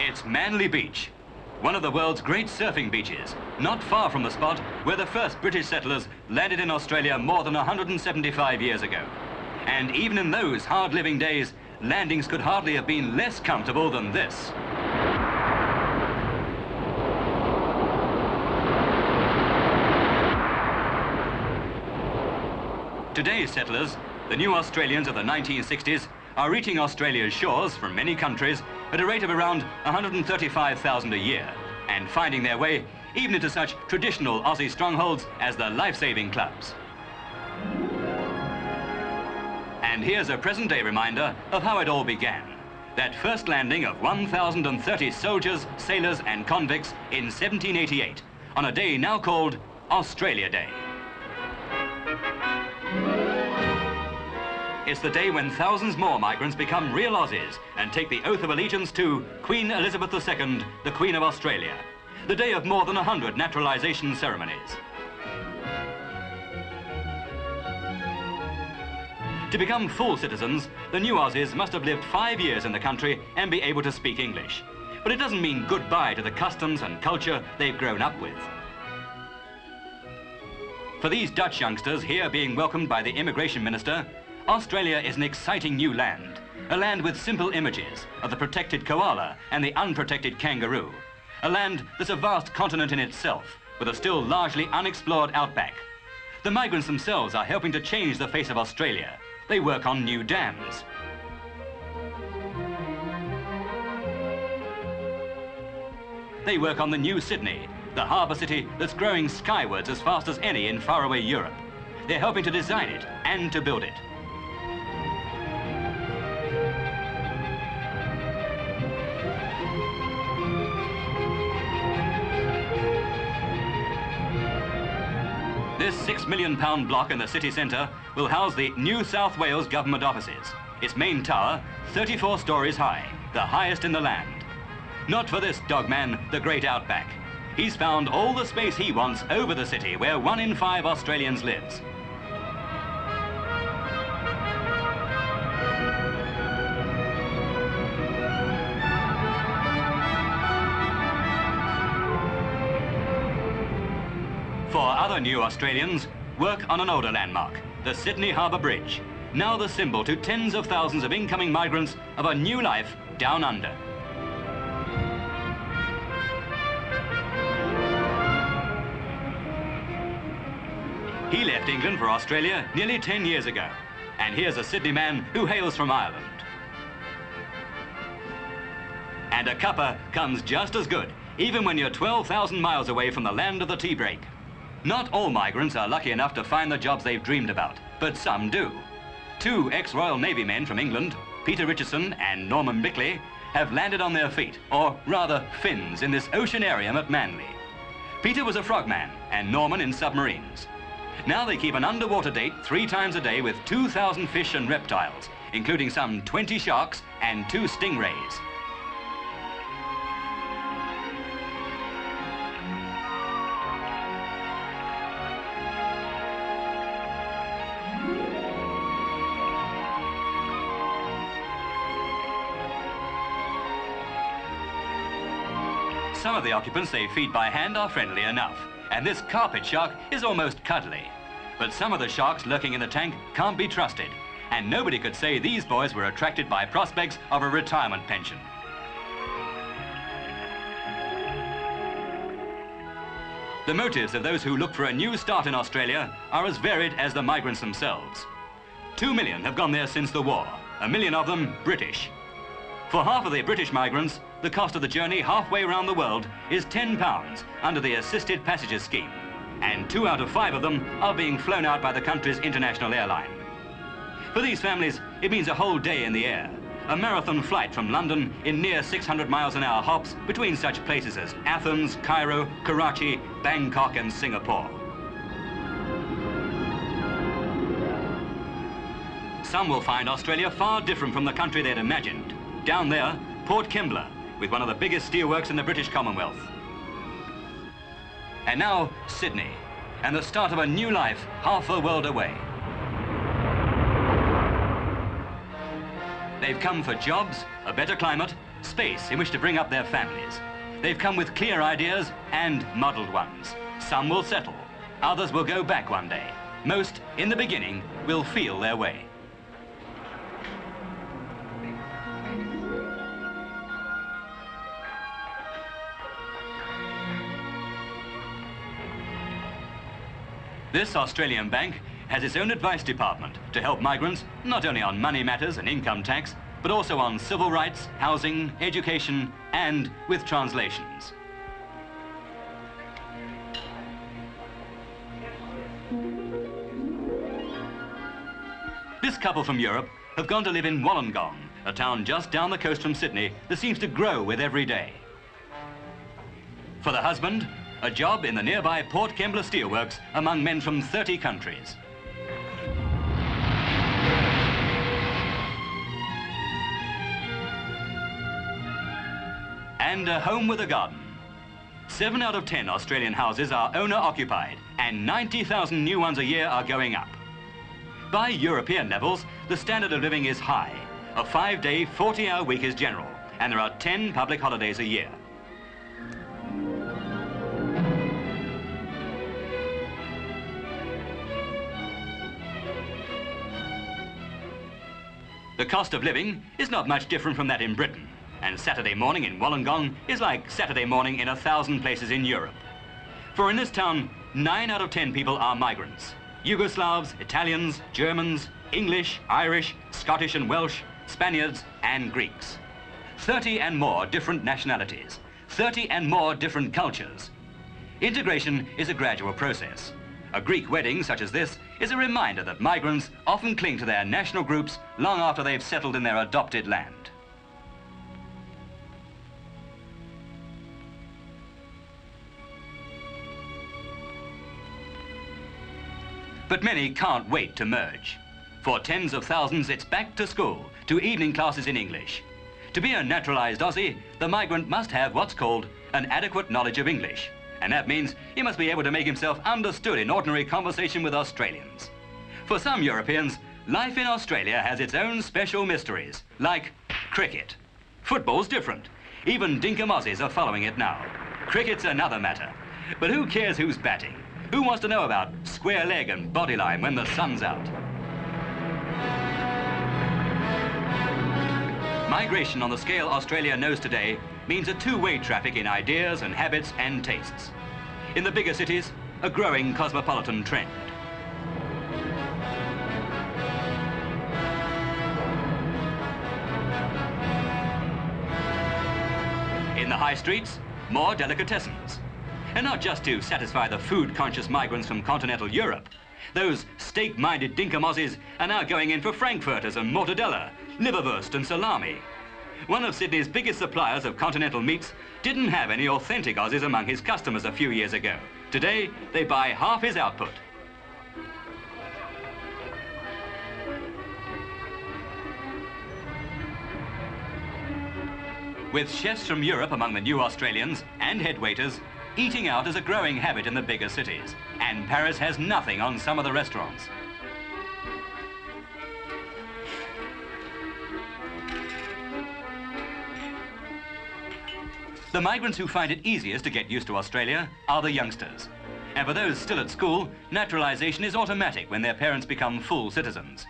It's Manly Beach, one of the world's great surfing beaches, not far from the spot where the first British settlers landed in Australia more than 175 years ago. And even in those hard-living days, landings could hardly have been less comfortable than this. Today's settlers, the new Australians of the 1960s, are reaching Australia's shores from many countries at a rate of around 135,000 a year, and finding their way even into such traditional Aussie strongholds as the life-saving clubs. And here's a present-day reminder of how it all began. That first landing of 1,030 soldiers, sailors and convicts in 1788, on a day now called Australia Day. It's the day when thousands more migrants become real Aussies and take the oath of allegiance to Queen Elizabeth II, the Queen of Australia. The day of more than 100 naturalisation ceremonies. To become full citizens, the new Aussies must have lived 5 years in the country and be able to speak English. But it doesn't mean goodbye to the customs and culture they've grown up with. For these Dutch youngsters here being welcomed by the Immigration Minister, Australia is an exciting new land, a land with simple images of the protected koala and the unprotected kangaroo, a land that's a vast continent in itself, with a still largely unexplored outback. The migrants themselves are helping to change the face of Australia. They work on new dams. They work on the new Sydney, the harbour city that's growing skywards as fast as any in faraway Europe. They're helping to design it and to build it. This £6 million block in the city centre will house the New South Wales government offices. Its main tower, 34 stories high, the highest in the land. Not for this dogman, the great outback. He's found all the space he wants over the city where 1 in 5 Australians lives. For other new Australians, work on an older landmark, the Sydney Harbour Bridge, now the symbol to tens of thousands of incoming migrants of a new life down under. He left England for Australia nearly 10 years ago, and here's a Sydney man who hails from Ireland. And a cuppa comes just as good, even when you're 12,000 miles away from the land of the tea break. Not all migrants are lucky enough to find the jobs they've dreamed about, but some do. 2 ex-Royal Navy men from England, Peter Richardson and Norman Bickley, have landed on their feet, or rather fins, in this oceanarium at Manly. Peter was a frogman and Norman in submarines. Now they keep an underwater date 3 times a day with 2,000 fish and reptiles, including some 20 sharks and 2 stingrays. Some of the occupants they feed by hand are friendly enough, and this carpet shark is almost cuddly. But some of the sharks lurking in the tank can't be trusted, and nobody could say these boys were attracted by prospects of a retirement pension. The motives of those who look for a new start in Australia are as varied as the migrants themselves. 2 million have gone there since the war, 1 million of them British. For half of the British migrants, the cost of the journey halfway around the world is £10 under the Assisted Passages Scheme, and 2 out of 5 of them are being flown out by the country's international airline. For these families, it means a whole day in the air, a marathon flight from London in near 600 miles an hour hops between such places as Athens, Cairo, Karachi, Bangkok and Singapore. Some will find Australia far different from the country they'd imagined. Down there, Port Kembla, with one of the biggest steelworks in the British Commonwealth. And now, Sydney, and the start of a new life half a world away. They've come for jobs, a better climate, space in which to bring up their families. They've come with clear ideas and modelled ones. Some will settle, others will go back one day. Most, in the beginning, will feel their way. This Australian bank has its own advice department to help migrants not only on money matters and income tax, but also on civil rights, housing, education, and with translations. This couple from Europe have gone to live in Wollongong, a town just down the coast from Sydney that seems to grow with every day. For the husband, a job in the nearby Port Kembla Steelworks among men from 30 countries. And a home with a garden. 7 out of 10 Australian houses are owner-occupied, and 90,000 new ones a year are going up. By European levels, the standard of living is high. A 5-day, 40-hour week is general, and there are 10 public holidays a year. The cost of living is not much different from that in Britain, and Saturday morning in Wollongong is like Saturday morning in 1,000 places in Europe. For in this town, 9 out of 10 people are migrants. Yugoslavs, Italians, Germans, English, Irish, Scottish and Welsh, Spaniards and Greeks. 30 and more different nationalities, 30 and more different cultures. Integration is a gradual process. A Greek wedding such as this is a reminder that migrants often cling to their national groups long after they've settled in their adopted land. But many can't wait to merge. For tens of thousands, it's back to school, to evening classes in English. To be a naturalized Aussie, the migrant must have what's called an adequate knowledge of English. And that means he must be able to make himself understood in ordinary conversation with Australians. For some Europeans, life in Australia has its own special mysteries, like cricket. Football's different. Even dinkum Aussies are following it now. Cricket's another matter. But who cares who's batting? Who wants to know about square leg and body line when the sun's out? Migration on the scale Australia knows today means a two-way traffic in ideas and habits and tastes. In the bigger cities, a growing cosmopolitan trend. In the high streets, more delicatessens. And not just to satisfy the food-conscious migrants from continental Europe. Those steak-minded dinkum Aussies are now going in for frankfurters and mortadella, liverwurst and salami. One of Sydney's biggest suppliers of continental meats didn't have any authentic Aussies among his customers a few years ago. Today, they buy half his output. With chefs from Europe among the new Australians and head waiters, eating out is a growing habit in the bigger cities, and Paris has nothing on some of the restaurants. The migrants who find it easiest to get used to Australia are the youngsters. And for those still at school, naturalisation is automatic when their parents become full citizens.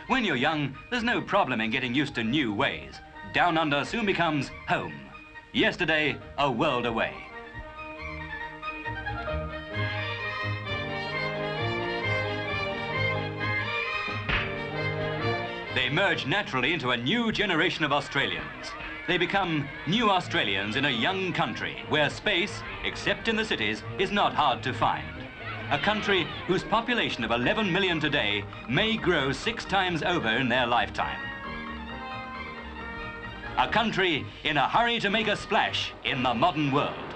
When you're young, there's no problem in getting used to new ways. Down under soon becomes home. Yesterday, a world away. They merge naturally into a new generation of Australians. They become new Australians in a young country where space, except in the cities, is not hard to find. A country whose population of 11 million today may grow 6 times over in their lifetime. A country in a hurry to make a splash in the modern world.